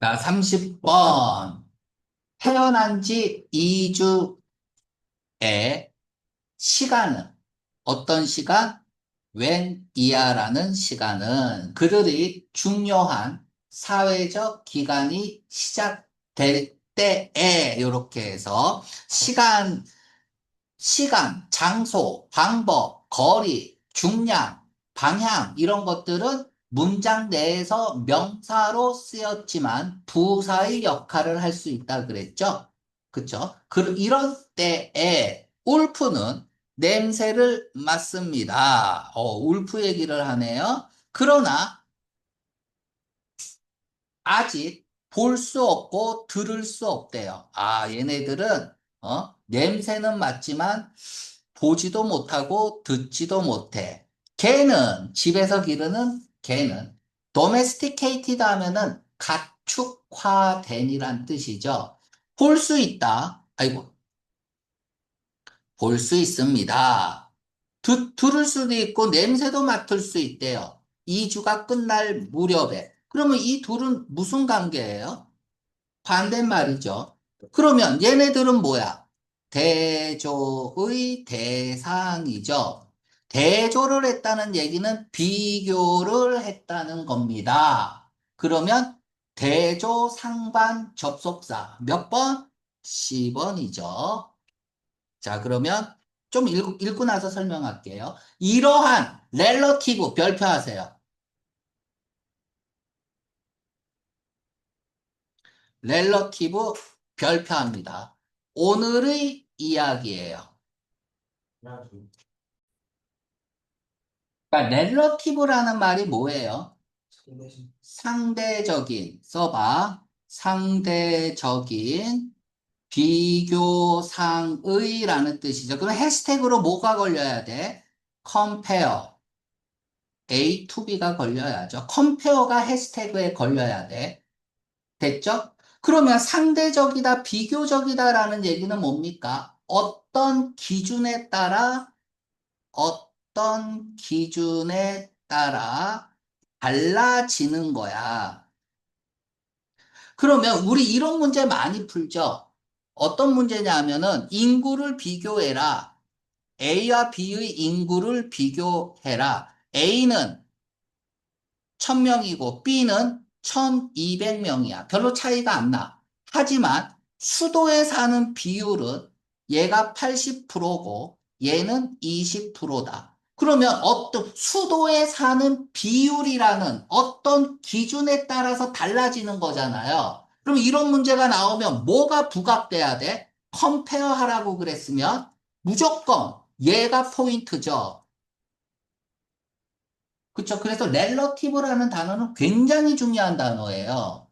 자, 30번. 태어난 지 2주의 시간은 어떤 시간? when 이하라는 시간은 그들이 중요한 사회적 기간이 시작될 때에 이렇게 해서 시간, 장소, 방법, 거리, 중량, 방향 이런 것들은 문장 내에서 명사로 쓰였지만 부사의 역할을 할 수 있다 그랬죠? 그쵸? 이런 때에 울프는 냄새를 맡습니다. 울프 얘기를 하네요. 그러나 아직 볼 수 없고 들을 수 없대요. 아, 얘네들은 냄새는 맡지만 보지도 못하고 듣지도 못해. 개는 집에서 기르는 개는 domesticated 하면은 가축화된이란 뜻이죠. 볼 수 있다. 아이고, 볼 수 있습니다. 들을 수도 있고 냄새도 맡을 수 있대요. 2주가 끝날 무렵에. 그러면 이 둘은 무슨 관계예요? 반대말이죠. 그러면 얘네들은 뭐야? 대조의 대상이죠. 대조를 했다는 얘기는 비교를 했다는 겁니다. 그러면 대조 상반 접속사 몇 번? 10번이죠. 자, 그러면 좀 읽고 나서 설명할게요. 이러한 렐러티브 별표하세요. 렐러티브 별표합니다. 오늘의 이야기예요. 그러니까 렐러티브라는 말이 뭐예요? 상대적인, 써봐. 상대적인 비교상의라는 뜻이죠. 그럼 해시태그로 뭐가 걸려야 돼? compare, A to B가 걸려야죠. compare가 해시태그에 걸려야 돼. 됐죠? 그러면 상대적이다, 비교적이다라는 얘기는 뭡니까? 어떤 기준에 따라 달라지는 거야. 그러면 우리 이런 문제 많이 풀죠? 어떤 문제냐 하면은 인구를 비교해라. A와 B의 인구를 비교해라. A는 1000명이고 B는 1200명이야. 별로 차이가 안 나. 하지만 수도에 사는 비율은 얘가 80%고 얘는 20%다. 그러면 어떤 수도에 사는 비율이라는 어떤 기준에 따라서 달라지는 거잖아요. 그럼 이런 문제가 나오면 뭐가 부각돼야 돼? 컴페어 하라고 그랬으면 무조건 얘가 포인트죠. 그쵸. 그래서 렐러티브라는 단어는 굉장히 중요한 단어예요.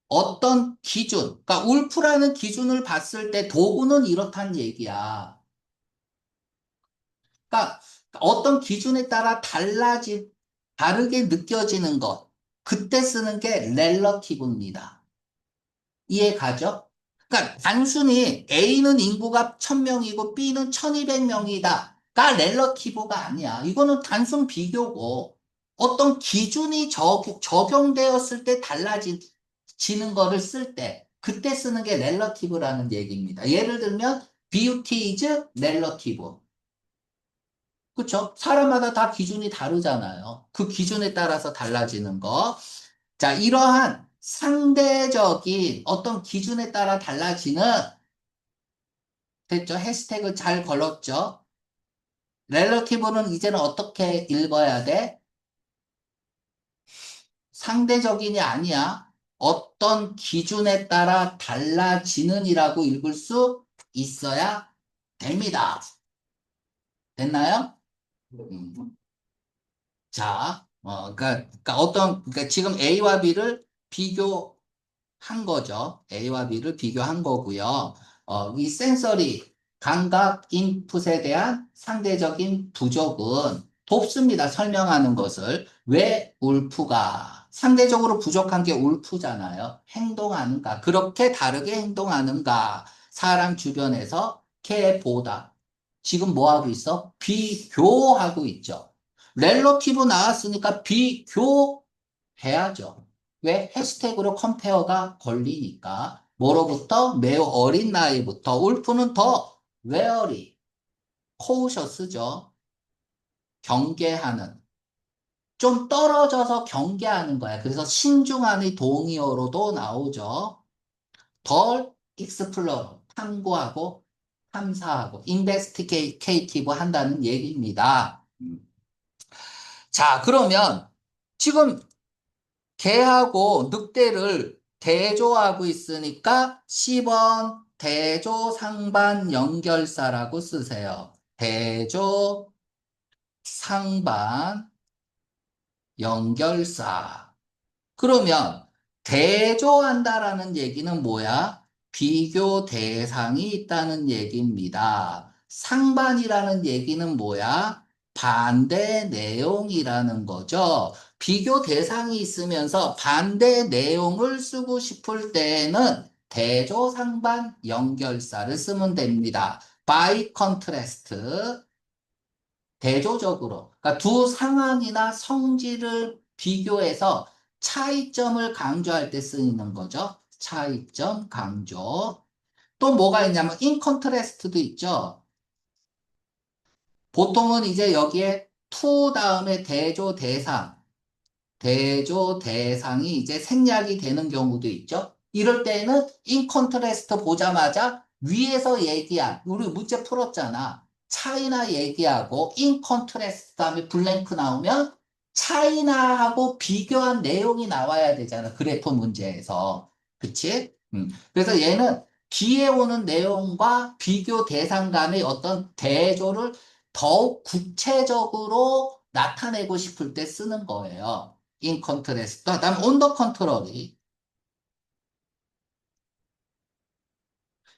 어떤 기준, 그러니까 울프라는 기준을 봤을 때 도구는 이렇다는 얘기야. 그러니까 어떤 기준에 따라 다르게 느껴지는 것. 그때 쓰는 게 렐러티브입니다. 이해 가죠? 그러니까 단순히 A는 인구가 1000명이고 B는 1200명이다가 렐러티브가 아니야. 이거는 단순 비교고 어떤 기준이 적용되었을 때 달라지는 거를 쓸 때 그때 쓰는 게 렐러티브라는 얘기입니다. 예를 들면 beauty is relative. 그렇죠? 사람마다 다 기준이 다르잖아요. 그 기준에 따라서 달라지는 거. 자, 이러한 상대적인 어떤 기준에 따라 달라지는, 됐죠? 해시태그 잘 걸었죠? 렐러티브는 이제는 어떻게 읽어야 돼? 상대적인이 아니야. 어떤 기준에 따라 달라지는이라고 읽을 수 있어야 됩니다. 됐나요? 음. 자, 그러니까 지금 A와 B를 비교한 거죠. A와 B를 비교한 거고요. 이 센서리 감각 인풋에 대한 상대적인 부족은 돕습니다. 설명하는 것을. 왜 울프가 상대적으로 부족한 게 울프잖아요. 행동하는가? 그렇게 다르게 행동하는가? 사람 주변에서 걔보다 지금 뭐 하고 있어? 비교하고 있죠. 렐러티브 나왔으니까 비교해야죠. 왜? 해시태그로 컴페어가 걸리니까. 뭐로부터? 매우 어린 나이부터. 울프는 더 wary, cautious죠. 경계하는. 좀 떨어져서 경계하는 거야. 그래서 신중한의 동의어로도 나오죠. 덜 explore, 탐구하고 탐사하고 investigative 한다는 얘기입니다. 자, 그러면 지금 개하고 늑대를 대조하고 있으니까 10번 대조 상반 연결사라고 쓰세요. 대조 상반 연결사. 그러면 대조한다라는 얘기는 뭐야? 비교 대상이 있다는 얘기입니다. 상반이라는 얘기는 뭐야? 반대 내용이라는 거죠. 비교 대상이 있으면서 반대 내용을 쓰고 싶을 때는 대조 상반 연결사를 쓰면 됩니다. by contrast. 대조적으로, 그러니까 두 상황이나 성질을 비교해서 차이점을 강조할 때 쓰이는 거죠. 차이점 강조. 또 뭐가 있냐면 in contrast도 있죠. 보통은 이제 여기에 to 다음에 대조 대상, 대조 대상이 이제 생략이 되는 경우도 있죠. 이럴 때는 in contrast 보자마자 위에서 얘기한, 우리 문제 풀었잖아. 차이나 얘기하고 in contrast 다음에 블랭크 나오면 차이나하고 비교한 내용이 나와야 되잖아. 그래프 문제에서. 그치? 그래서 얘는 뒤에 오는 내용과 비교 대상 간의 어떤 대조를 더욱 구체적으로 나타내고 싶을 때 쓰는 거예요. in contrast. 그다음 under contrary.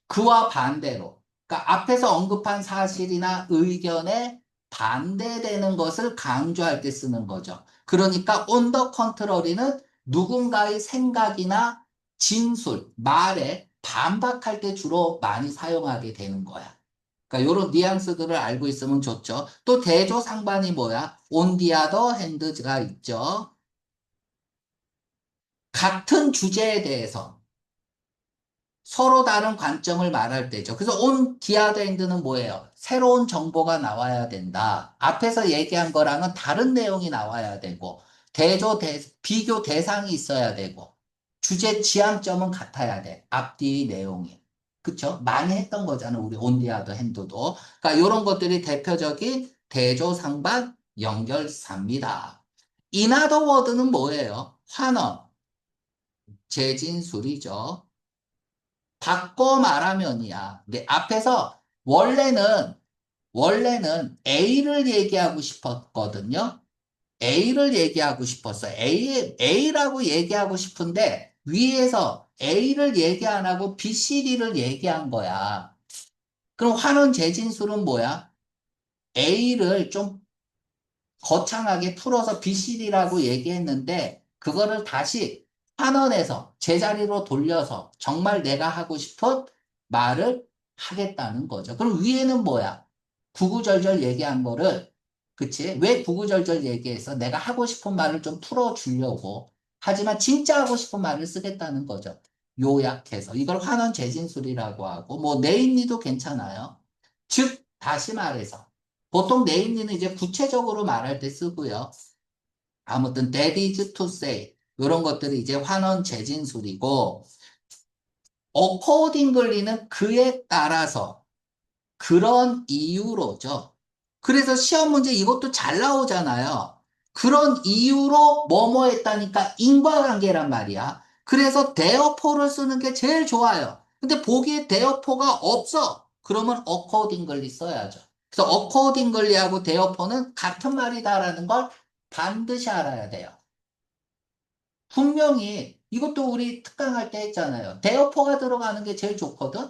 그와 반대로. 그러니까 앞에서 언급한 사실이나 의견에 반대되는 것을 강조할 때 쓰는 거죠. 그러니까 under contrary는 누군가의 생각이나 진술, 말에 반박할 때 주로 많이 사용하게 되는 거야. 그러니까 이런 뉘앙스들을 알고 있으면 좋죠. 또 대조 상반이 뭐야? on the other hand가 있죠. 같은 주제에 대해서 서로 다른 관점을 말할 때죠. 그래서 on the other hand는 뭐예요? 새로운 정보가 나와야 된다. 앞에서 얘기한 거랑은 다른 내용이 나와야 되고, 비교 대상이 있어야 되고, 주제 지향점은 같아야 돼. 앞뒤의 내용이. 그쵸? 많이 했던 거잖아. 우리 on the other hand도. 그러니까 이런 것들이 대표적인 대조상반 연결사입니다. in other word는 뭐예요? 환원, 재진술이죠. 바꿔 말하면이야. 근데 앞에서 원래는 A를 얘기하고 싶었거든요. A를 얘기하고 싶었어. A라고 얘기하고 싶은데 위에서 A를 얘기 안 하고 B, C, D를 얘기한 거야. 그럼 환원 재진술은 뭐야? A를 좀 거창하게 풀어서 BCD라고 얘기했는데 그거를 다시 환원해서 제자리로 돌려서 정말 내가 하고 싶은 말을 하겠다는 거죠. 그럼 위에는 뭐야? 구구절절 얘기한 거를 그치? 왜 구구절절 얘기해서 내가 하고 싶은 말을 좀 풀어주려고 하지만 진짜 하고 싶은 말을 쓰겠다는 거죠. 요약해서 이걸 환원 재진술이라고 하고 뭐 네임니도 괜찮아요. 즉 다시 말해서 보통 네임니는 이제 구체적으로 말할 때 쓰고요. 아무튼 that is to say 이런 것들이 이제 환원 재진술이고 accordingly는 그에 따라서 그런 이유로죠. 그래서 시험 문제 이것도 잘 나오잖아요. 그런 이유로 뭐뭐 했다니까 인과관계란 말이야. 그래서 therefore를 쓰는 게 제일 좋아요. 근데 보기에 therefore가 없어. 그러면 accordingly 써야죠. 그래서 accordingly하고 therefore는 같은 말이다라는 걸 반드시 알아야 돼요. 분명히 이것도 우리 특강할 때 했잖아요. therefore가 들어가는 게 제일 좋거든.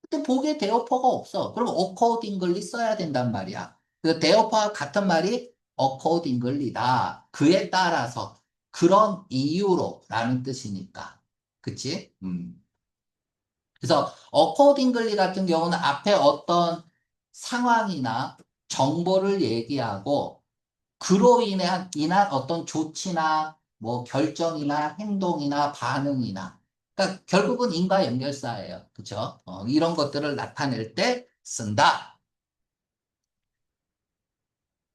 근데 보기에 대어퍼가 없어. 그럼 accordingly 써야 된단 말이야. 그 대어퍼와 같은 말이 accordingly다. 그에 따라서 그런 이유로 라는 뜻이니까. 그치? 그래서 accordingly 같은 경우는 앞에 어떤 상황이나 정보를 얘기하고 그로 인한 어떤 조치나 뭐 결정이나 행동이나 반응이나. 그러니까 결국은 인과 연결사예요. 그죠? 이런 것들을 나타낼 때 쓴다.